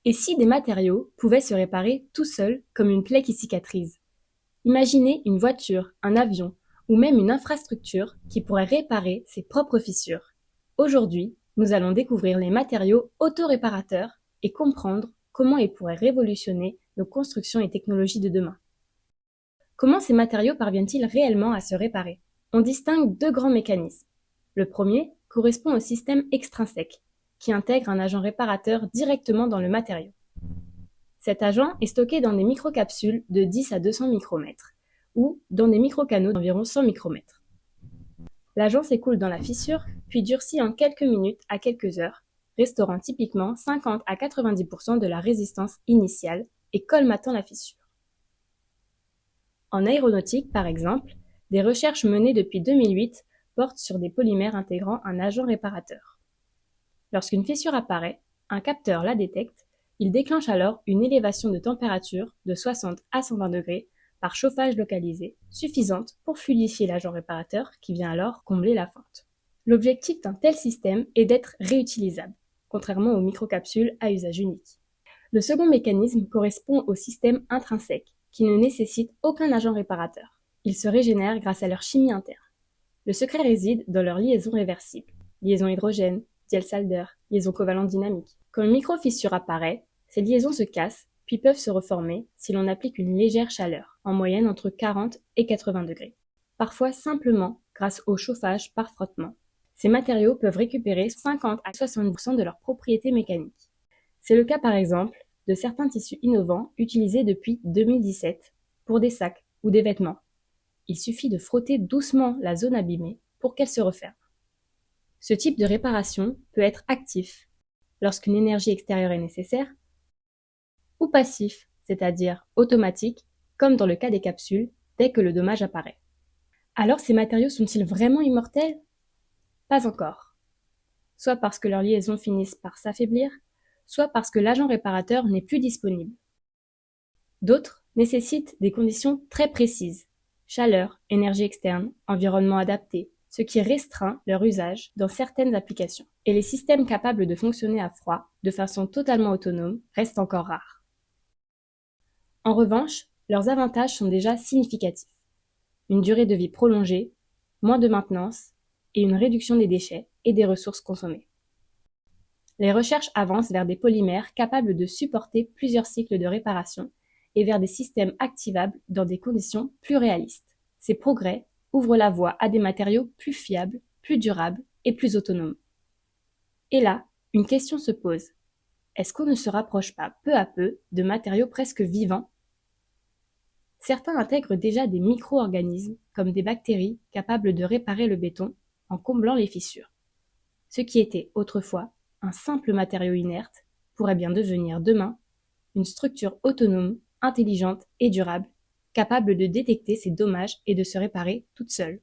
Et si des matériaux pouvaient se réparer tout seuls comme une plaie qui cicatrise? Imaginez une voiture, un avion ou même une infrastructure qui pourrait réparer ses propres fissures. Aujourd'hui, nous allons découvrir les matériaux autoréparateurs et comprendre comment ils pourraient révolutionner nos constructions et technologies de demain. Comment ces matériaux parviennent-ils réellement à se réparer? On distingue deux grands mécanismes. Le premier correspond au système extrinsèque, qui intègre un agent réparateur directement dans le matériau. Cet agent est stocké dans des microcapsules de 10 à 200 micromètres ou dans des microcanaux d'environ 100 micromètres. L'agent s'écoule dans la fissure, puis durcit en quelques minutes à quelques heures, restaurant typiquement 50 à 90% de la résistance initiale et colmatant la fissure. En aéronautique, par exemple, des recherches menées depuis 2008 portent sur des polymères intégrant un agent réparateur. Lorsqu'une fissure apparaît, un capteur la détecte. Il déclenche alors une élévation de température de 60 à 120 degrés par chauffage localisé, suffisante pour fluidifier l'agent réparateur qui vient alors combler la fente. L'objectif d'un tel système est d'être réutilisable, contrairement aux microcapsules à usage unique. Le second mécanisme correspond au système intrinsèque, qui ne nécessite aucun agent réparateur. Ils se régénèrent grâce à leur chimie interne. Le secret réside dans leur liaison réversible, liaison hydrogène, Diels-Alder, liaison covalente dynamique. Quand une micro-fissure apparaît, ces liaisons se cassent, puis peuvent se reformer si l'on applique une légère chaleur, en moyenne entre 40 et 80 degrés. Parfois simplement grâce au chauffage par frottement. Ces matériaux peuvent récupérer 50 à 60% de leurs propriétés mécaniques. C'est le cas par exemple de certains tissus innovants utilisés depuis 2017 pour des sacs ou des vêtements. Il suffit de frotter doucement la zone abîmée pour qu'elle se referme. Ce type de réparation peut être actif, lorsqu'une énergie extérieure est nécessaire, ou passif, c'est-à-dire automatique, comme dans le cas des capsules, dès que le dommage apparaît. Alors ces matériaux sont-ils vraiment immortels? Pas encore. Soit parce que leurs liaisons finissent par s'affaiblir, soit parce que l'agent réparateur n'est plus disponible. D'autres nécessitent des conditions très précises: chaleur, énergie externe, environnement adapté, ce qui restreint leur usage dans certaines applications. Et les systèmes capables de fonctionner à froid, de façon totalement autonome, restent encore rares. En revanche, leurs avantages sont déjà significatifs. Une durée de vie prolongée, moins de maintenance et une réduction des déchets et des ressources consommées. Les recherches avancent vers des polymères capables de supporter plusieurs cycles de réparation et vers des systèmes activables dans des conditions plus réalistes. Ces progrès ouvrent la voie à des matériaux plus fiables, plus durables et plus autonomes. Et là, une question se pose. Est-ce qu'on ne se rapproche pas peu à peu de matériaux presque vivants? Certains intègrent déjà des micro-organismes, comme des bactéries capables de réparer le béton en comblant les fissures. Ce qui était autrefois un simple matériau inerte pourrait bien devenir demain une structure autonome, intelligente et durable, capable de détecter ces dommages et de se réparer toute seule.